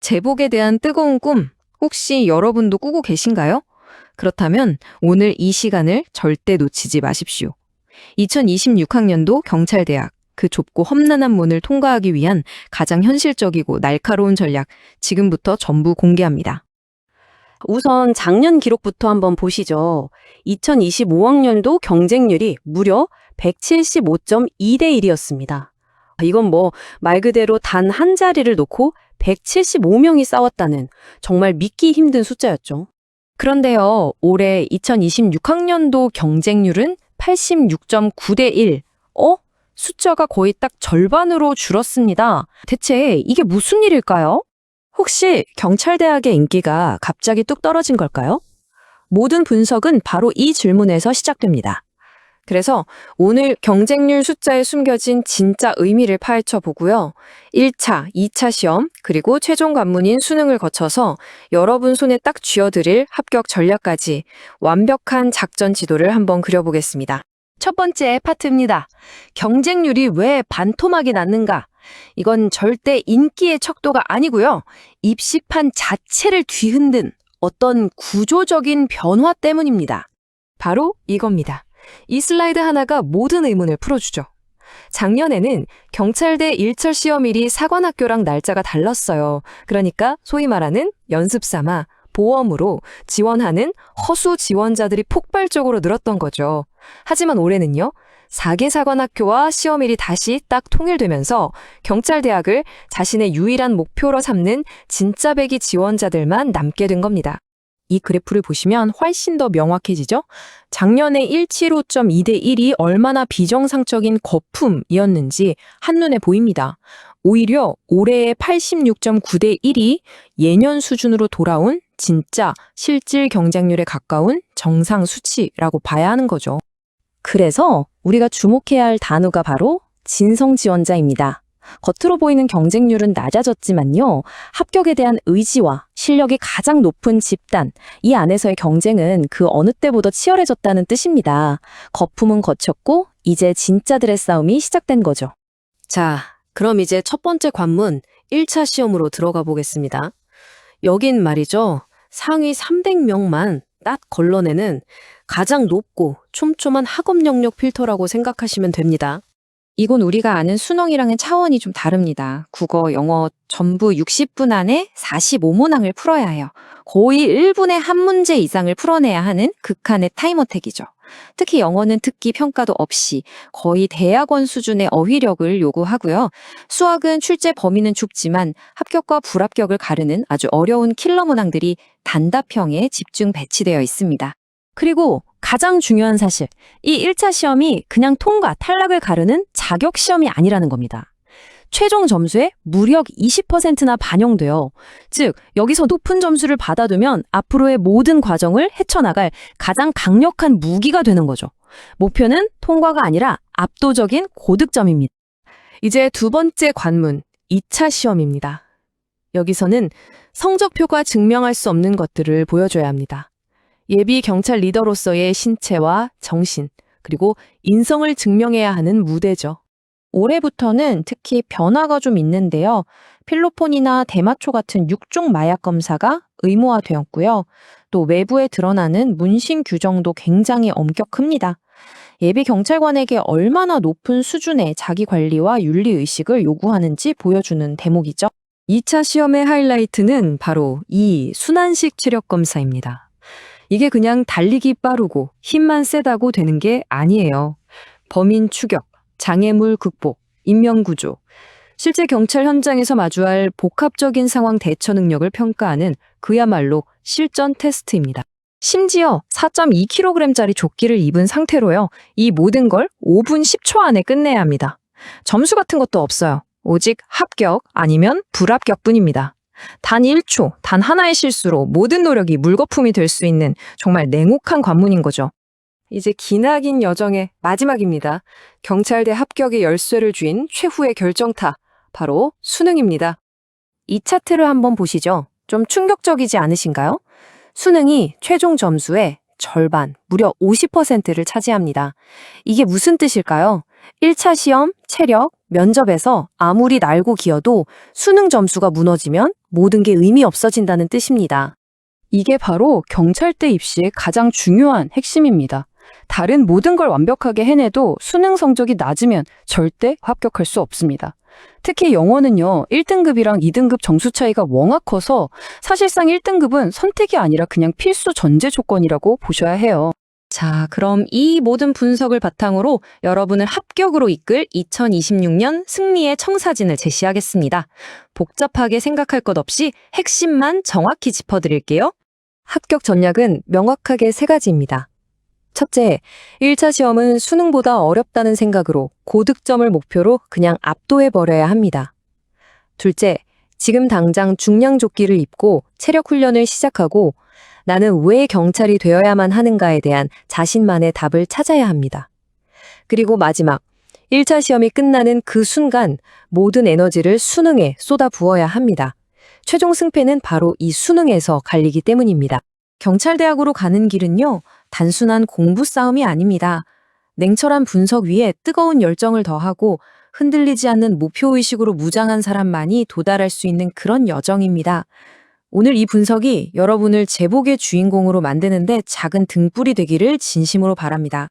제복에 대한 뜨거운 꿈, 혹시 여러분도 꾸고 계신가요? 그렇다면 오늘 이 시간을 절대 놓치지 마십시오. 2026학년도 경찰대학, 그 좁고 험난한 문을 통과하기 위한 가장 현실적이고 날카로운 전략, 지금부터 전부 공개합니다. 우선 작년 기록부터 한번 보시죠. 2025학년도 경쟁률이 무려 175.2대 1이었습니다. 이건 뭐 말 그대로 단 한 자리를 놓고 175명이 싸웠다는 정말 믿기 힘든 숫자였죠. 그런데요, 올해 2026학년도 경쟁률은 86.9대 1. 숫자가 거의 딱 절반으로 줄었습니다. 대체 이게 무슨 일일까요? 혹시 경찰대학의 인기가 갑자기 뚝 떨어진 걸까요? 모든 분석은 바로 이 질문에서 시작됩니다. 그래서 오늘 경쟁률 숫자에 숨겨진 진짜 의미를 파헤쳐 보고요. 1차, 2차 시험, 그리고 최종 관문인 수능을 거쳐서 여러분 손에 딱 쥐어드릴 합격 전략까지 완벽한 작전 지도를 한번 그려보겠습니다. 첫 번째 파트입니다. 경쟁률이 왜 반토막이 났는가? 이건 절대 인기의 척도가 아니고요. 입시판 자체를 뒤흔든 어떤 구조적인 변화 때문입니다. 바로 이겁니다. 이 슬라이드 하나가 모든 의문을 풀어주죠. 작년에는 경찰대 1철 시험일이 사관학교랑 날짜가 달랐어요. 그러니까 소위 말하는 연습 삼아 보험으로 지원하는 허수 지원자들이 폭발적으로 늘었던 거죠. 하지만 올해는요. 4개 사관학교와 시험일이 다시 딱 통일되면서 경찰대학을 자신의 유일한 목표로 삼는 진짜 배기 지원자들만 남게 된 겁니다. 이 그래프를 보시면 훨씬 더 명확해지죠? 작년에 175.2대 1이 얼마나 비정상적인 거품이었는지 한눈에 보입니다. 오히려 올해의 86.9대 1이 예년 수준으로 돌아온 진짜 실질 경쟁률에 가까운 정상 수치라고 봐야 하는 거죠. 그래서 우리가 주목해야 할 단어가 바로 진성 지원자입니다. 겉으로 보이는 경쟁률은 낮아졌지만요. 합격에 대한 의지와 실력이 가장 높은 집단, 이 안에서의 경쟁은 그 어느 때보다 치열해졌다는 뜻입니다. 거품은 거쳤고 이제 진짜들의 싸움이 시작된 거죠. 자, 그럼 이제 첫 번째 관문 1차 시험으로 들어가 보겠습니다. 여긴 말이죠. 상위 300명만 딱 걸러내는 가장 높고 촘촘한 학업 영역 필터라고 생각하시면 됩니다. 이건 우리가 아는 수능이랑은 차원이 좀 다릅니다. 국어, 영어 전부 60분 안에 45문항을 풀어야 해요. 거의 1분에 한 문제 이상을 풀어내야 하는 극한의 타임어택이죠. 특히 영어는 듣기 평가도 없이 거의 대학원 수준의 어휘력을 요구하고요. 수학은 출제 범위는 좁지만 합격과 불합격을 가르는 아주 어려운 킬러 문항들이 단답형에 집중 배치되어 있습니다. 그리고 가장 중요한 사실, 이 1차 시험이 그냥 통과, 탈락을 가르는 자격 시험이 아니라는 겁니다. 최종 점수에 무려 20%나 반영돼요. 즉, 여기서 높은 점수를 받아두면 앞으로의 모든 과정을 헤쳐나갈 가장 강력한 무기가 되는 거죠. 목표는 통과가 아니라 압도적인 고득점입니다. 이제 두 번째 관문, 2차 시험입니다. 여기서는 성적표가 증명할 수 없는 것들을 보여줘야 합니다. 예비 경찰 리더로서의 신체와 정신, 그리고 인성을 증명해야 하는 무대죠. 올해부터는 특히 변화가 좀 있는데요. 필로폰이나 대마초 같은 6종 마약 검사가 의무화되었고요. 또 외부에 드러나는 문신 규정도 굉장히 엄격합니다. 예비 경찰관에게 얼마나 높은 수준의 자기 관리와 윤리 의식을 요구하는지 보여주는 대목이죠. 2차 시험의 하이라이트는 바로 이 순환식 체력 검사입니다. 이게 그냥 달리기 빠르고 힘만 세다고 되는 게 아니에요. 범인 추격, 장애물 극복, 인명구조, 실제 경찰 현장에서 마주할 복합적인 상황 대처 능력을 평가하는 그야말로 실전 테스트입니다. 심지어 4.2kg짜리 조끼를 입은 상태로요. 이 모든 걸 5분 10초 안에 끝내야 합니다. 점수 같은 것도 없어요. 오직 합격 아니면 불합격뿐입니다. 단 1초, 단 하나의 실수로 모든 노력이 물거품이 될 수 있는 정말 냉혹한 관문인 거죠. 이제 기나긴 여정의 마지막입니다. 경찰대 합격의 열쇠를 쥔 최후의 결정타, 바로 수능입니다. 이 차트를 한번 보시죠. 좀 충격적이지 않으신가요? 수능이 최종 점수의 절반, 무려 50%를 차지합니다. 이게 무슨 뜻일까요? 1차 시험, 체력, 면접에서 아무리 날고 기어도 수능 점수가 무너지면 모든 게 의미 없어진다는 뜻입니다. 이게 바로 경찰대 입시의 가장 중요한 핵심입니다. 다른 모든 걸 완벽하게 해내도 수능 성적이 낮으면 절대 합격할 수 없습니다. 특히 영어는요, 1등급이랑 2등급 점수 차이가 워낙 커서 사실상 1등급은 선택이 아니라 그냥 필수 전제 조건이라고 보셔야 해요. 자, 그럼 이 모든 분석을 바탕으로 여러분을 합격으로 이끌 2026년 승리의 청사진을 제시하겠습니다. 복잡하게 생각할 것 없이 핵심만 정확히 짚어드릴게요. 합격 전략은 명확하게 세 가지입니다. 첫째, 1차 시험은 수능보다 어렵다는 생각으로 고득점을 목표로 그냥 압도해버려야 합니다. 둘째, 지금 당장 중량조끼를 입고 체력 훈련을 시작하고 나는 왜 경찰이 되어야만 하는가에 대한 자신만의 답을 찾아야 합니다. 그리고 마지막, 1차 시험이 끝나는 그 순간 모든 에너지를 수능에 쏟아 부어야 합니다. 최종 승패는 바로 이 수능에서 갈리기 때문입니다. 경찰대학으로 가는 길은요, 단순한 공부 싸움이 아닙니다. 냉철한 분석 위에 뜨거운 열정을 더하고 흔들리지 않는 목표의식으로 무장한 사람만이 도달할 수 있는 그런 여정입니다. 오늘 이 분석이 여러분을 제복의 주인공으로 만드는데 작은 등불이 되기를 진심으로 바랍니다.